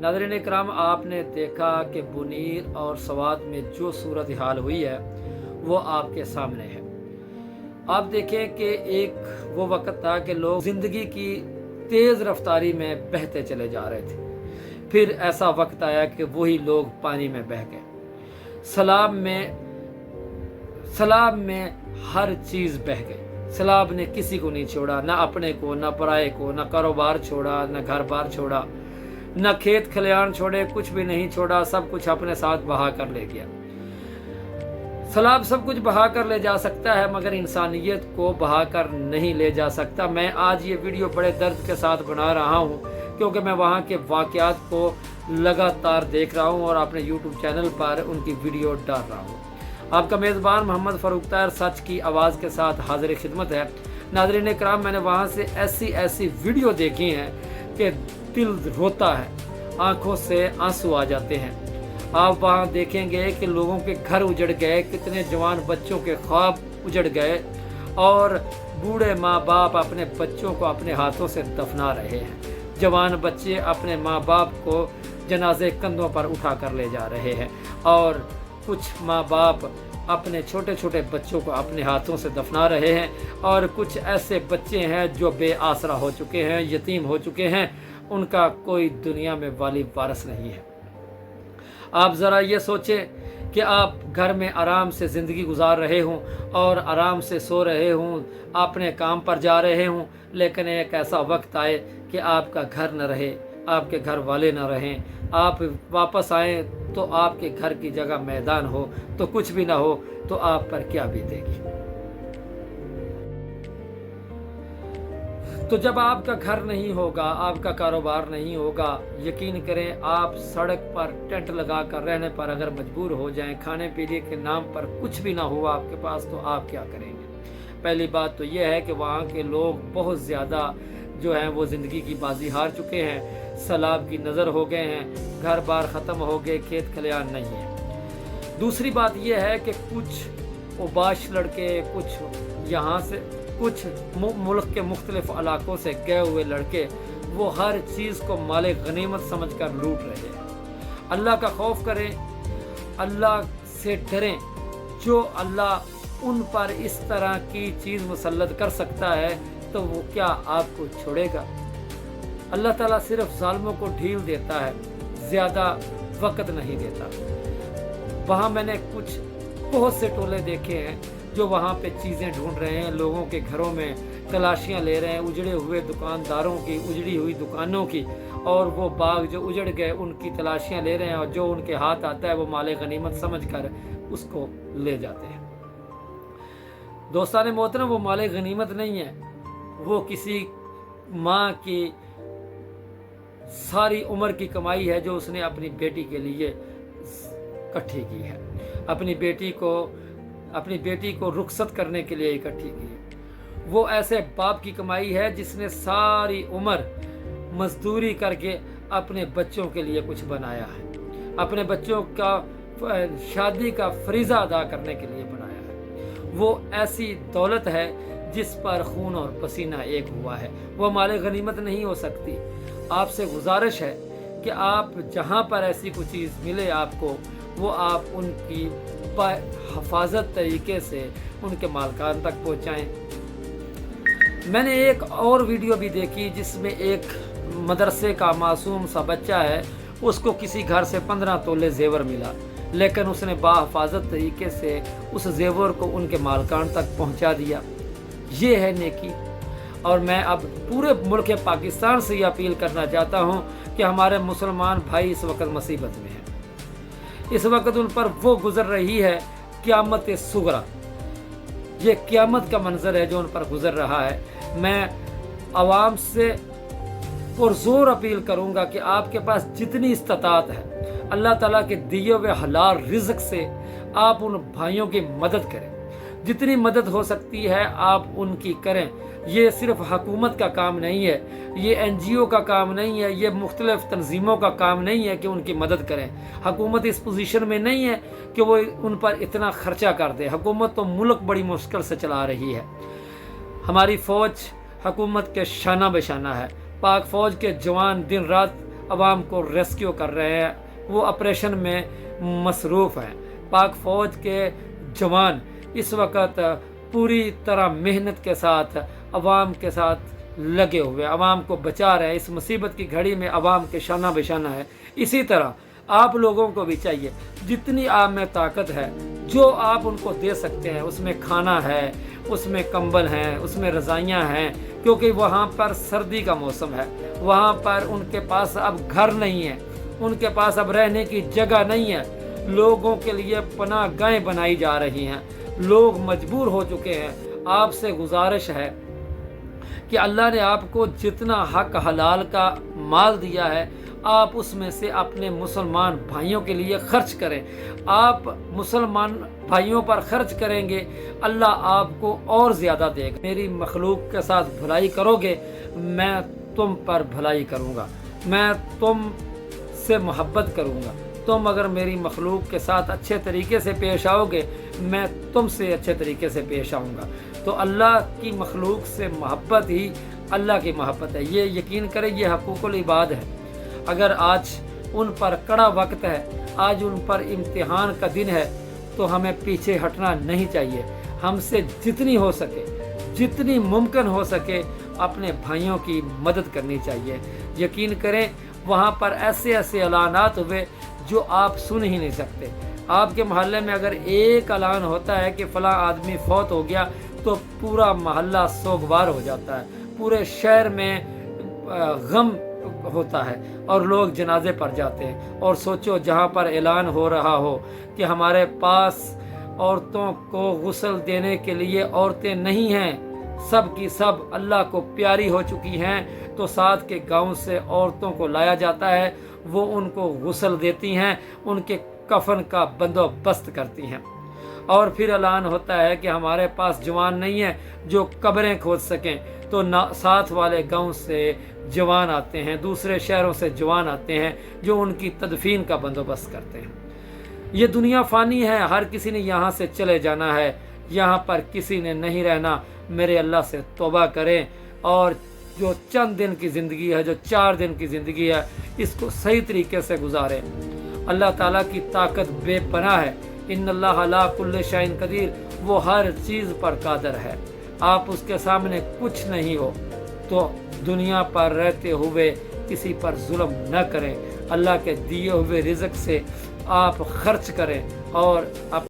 नाज़रीन इकराम, आपने देखा कि बुनीर और सवात में जो सूरत हाल हुई है वो आपके सामने है। आप देखें कि एक वो वक्त था कि लोग ज़िंदगी की तेज़ रफ्तारी में बहते चले जा रहे थे। फिर ऐसा वक्त आया कि वही लोग पानी में बह गए। सैलाब में हर चीज़ बह गई। सैलाब ने किसी को नहीं छोड़ा, ना अपने को, ना पराये को, ना कारोबार छोड़ा, ना घर बार छोड़ा, ना खेत खलियान छोड़े, कुछ भी नहीं छोड़ा। सब कुछ अपने साथ बहा कर ले गया। सैलाब सब कुछ बहा कर ले जा सकता है मगर इंसानियत को बहा कर नहीं ले जा सकता। मैं आज ये वीडियो बड़े दर्द के साथ बना रहा हूँ क्योंकि मैं वहाँ के वाक़यात को लगातार देख रहा हूँ और अपने YouTube चैनल पर उनकी वीडियो डाल रहा हूँ। आपका मेज़बान मोहम्मद फ़ारूक ताहिर सच की आवाज़ के साथ हाज़िर खिदमत है। नाज़रीन इकराम, मैंने वहाँ से ऐसी वीडियो देखी हैं कि दिल रोता है, आँखों से आंसू आ जाते हैं। आप वहाँ देखेंगे कि लोगों के घर उजड़ गए, कितने जवान बच्चों के ख्वाब उजड़ गए और बूढ़े माँ बाप अपने बच्चों को अपने हाथों से दफना रहे हैं। जवान बच्चे अपने माँ बाप को जनाजे कंधों पर उठा कर ले जा रहे हैं और कुछ माँ बाप अपने छोटे छोटे बच्चों को अपने हाथों से दफना रहे हैं और कुछ ऐसे बच्चे हैं जो बेआसरा हो चुके हैं, यतीम हो चुके हैं, उनका कोई दुनिया में वाली वारस नहीं है। आप ज़रा ये सोचें कि आप घर में आराम से ज़िंदगी गुजार रहे हों और आराम से सो रहे हों, अपने काम पर जा रहे हों, लेकिन एक ऐसा वक्त आए कि आपका घर न रहे, आपके घर वाले न रहें, आप वापस आएँ तो आपके घर की जगह मैदान हो तो कुछ भी ना हो, तो आप पर क्या बीतेगी। तो जब आपका घर नहीं होगा, आपका कारोबार नहीं होगा, यकीन करें आप सड़क पर टेंट लगा कर रहने पर अगर मजबूर हो जाएं, खाने पीने के नाम पर कुछ भी ना हुआ आपके पास, तो आप क्या करेंगे। पहली बात तो यह है कि वहाँ के लोग बहुत ज़्यादा जो हैं वो ज़िंदगी की बाजी हार चुके हैं, सैलाब की नज़र हो गए हैं, घर बार ख़त्म हो गए, खेत खलियान नहीं है। दूसरी बात यह है कि कुछ उबाश लड़के, कुछ यहाँ से कुछ मुल्क के मुख्तलिफ इलाकों से गए हुए लड़के, वो हर चीज़ को माले गनीमत समझकर लूट रहे हैं। अल्लाह का खौफ करें, अल्लाह से डरें। जो अल्लाह उन पर इस तरह की चीज़ मुसल्लत कर सकता है तो वो क्या आपको छोड़ेगा। अल्लाह ताला सिर्फ ज़ालिमों को ढील देता है, ज़्यादा वक़्त नहीं देता। वहाँ मैंने कुछ बहुत से टोले देखे हैं जो वहाँ पे चीज़ें ढूंढ रहे हैं, लोगों के घरों में तलाशियाँ ले रहे हैं, उजड़े हुए दुकानदारों की, उजड़ी हुई दुकानों की, और वो बाग जो उजड़ गए उनकी तलाशियाँ ले रहे हैं और जो उनके हाथ आता है वो माले गनीमत समझकर उसको ले जाते हैं। दोस्तान मोहतरम, वो माले गनीमत नहीं है, वो किसी माँ की सारी उम्र की कमाई है जो उसने अपनी बेटी के लिए इकट्ठी की है, अपनी बेटी को रुखसत करने के लिए इकट्ठी की है। वो ऐसे बाप की कमाई है जिसने सारी उम्र मजदूरी करके अपने बच्चों के लिए कुछ बनाया है, अपने बच्चों का शादी का फरीज़ा अदा करने के लिए बनाया है। वो ऐसी दौलत है जिस पर खून और पसीना एक हुआ है, वो माले गनीमत नहीं हो सकती। आपसे गुजारिश है कि आप जहाँ पर ऐसी कोई चीज़ मिले आपको, वो आप उनकी हिफाजत तरीके से उनके मालकान तक पहुँचाएँ। मैंने एक और वीडियो भी देखी जिसमें एक मदरसे का मासूम सा बच्चा है, उसको किसी घर से 15 तोले जेवर मिला, लेकिन उसने बाहिफाजत तरीके से उस जेवर को उनके मालकान तक पहुँचा दिया। ये है नेकी। और मैं अब पूरे मुल्क पाकिस्तान से ये अपील करना चाहता हूँ कि हमारे मुसलमान भाई इस वक्त मुसीबत में हैं। इस वक्त उन पर वो गुजर रही है क़यामत सुगरा, ये क़यामत का मंजर है जो उन पर गुजर रहा है। मैं आवाम से पुरज़ोर अपील करूँगा कि आपके पास जितनी इस्तात है, अल्लाह ताला के दिए हुए हलाल रिज़्क़ से आप उन भाइयों की मदद करें। जितनी मदद हो सकती है आप उनकी करें। ये सिर्फ हुकूमत का काम नहीं है, ये NGO का काम नहीं है, ये मुख्तलिफ तंजीमों का काम नहीं है कि उनकी मदद करें। हुकूमत इस पोजीशन में नहीं है कि वो उन पर इतना ख़र्चा कर दे। हुकूमत तो मुल्क बड़ी मुश्किल से चला रही है। हमारी फ़ौज हुकूमत के शाना बशाना है। पाक फ़ौज के जवान दिन रात عوام کو ریسکیو کر رہے ہیں، وہ آپریشن میں مصروف ہیں۔ پاک فوج کے جوان اس وقت پوری طرح محنت کے ساتھ عوام کے ساتھ لگے ہوئے، عوام کو بچا رہے ہیں۔ اس مصیبت کی گھڑی میں عوام کے شانہ بشانہ ہے۔ اسی طرح آپ لوگوں کو بھی چاہیے، جتنی آپ میں طاقت ہے، جو آپ ان کو دے سکتے ہیں، اس میں کھانا ہے، اس میں کمبل ہیں، اس میں رضائیاں ہیں، کیونکہ وہاں پر سردی کا موسم ہے، وہاں پر ان کے پاس اب گھر نہیں ہے، ان کے پاس اب رہنے کی جگہ نہیں ہے، لوگوں کے لیے پناہ گاہیں بنائی جا رہی ہیں، لوگ مجبور ہو چکے ہیں۔ آپ سے گزارش ہے کہ اللہ نے آپ کو جتنا حق حلال کا مال دیا ہے، آپ اس میں سے اپنے مسلمان بھائیوں کے لیے خرچ کریں۔ آپ مسلمان بھائیوں پر خرچ کریں گے، اللہ آپ کو اور زیادہ دے گا۔ میری مخلوق کے ساتھ بھلائی کرو گے، میں تم پر بھلائی کروں گا، میں تم سے محبت کروں گا۔ تم اگر میری مخلوق کے ساتھ اچھے طریقے سے پیش آؤ گے، میں تم سے اچھے طریقے سے پیش آؤں گا۔ تو اللہ کی مخلوق سے محبت ہی اللہ کی محبت ہے، یہ یقین کریں، یہ حقوق العباد ہے۔ اگر آج ان پر کڑا وقت ہے، آج ان پر امتحان کا دن ہے، تو ہمیں پیچھے ہٹنا نہیں چاہیے۔ ہم سے جتنی ہو سکے، جتنی ممکن ہو سکے، اپنے بھائیوں کی مدد کرنی چاہیے۔ یقین کریں، وہاں پر ایسے ایسے اعلانات ہوئے جو آپ سن ہی نہیں سکتے۔ آپ کے محلے میں اگر ایک اعلان ہوتا ہے کہ فلاں آدمی فوت ہو گیا، تو پورا محلہ سوگوار ہو جاتا ہے، پورے شہر میں غم ہوتا ہے اور لوگ جنازے پر جاتے ہیں۔ اور سوچو، جہاں پر اعلان ہو رہا ہو کہ ہمارے پاس عورتوں کو غسل دینے کے لیے عورتیں نہیں ہیں، سب کی سب اللہ کو پیاری ہو چکی ہیں، تو ساتھ کے گاؤں سے عورتوں کو لایا جاتا ہے، وہ ان کو غسل دیتی ہیں، ان کے کفن کا بندوبست کرتی ہیں۔ اور پھر اعلان ہوتا ہے کہ ہمارے پاس جوان نہیں ہیں جو قبریں کھود سکیں، تو ساتھ والے گاؤں سے جوان آتے ہیں، دوسرے شہروں سے جوان آتے ہیں جو ان کی تدفین کا بندوبست کرتے ہیں۔ یہ دنیا فانی ہے، ہر کسی نے یہاں سے چلے جانا ہے، یہاں پر کسی نے نہیں رہنا۔ میرے اللہ سے توبہ کریں، اور جو چند دن کی زندگی ہے، جو 4 دن کی زندگی ہے، اس کو صحیح طریقے سے گزاریں۔ اللہ تعالیٰ کی طاقت بے پناہ ہے۔ ان اللہ علی کل شیء قدیر، وہ ہر چیز پر قادر ہے۔ آپ اس کے سامنے کچھ نہیں ہو، تو دنیا پر رہتے ہوئے کسی پر ظلم نہ کریں، اللہ کے دیے ہوئے رزق سے آپ خرچ کریں، اور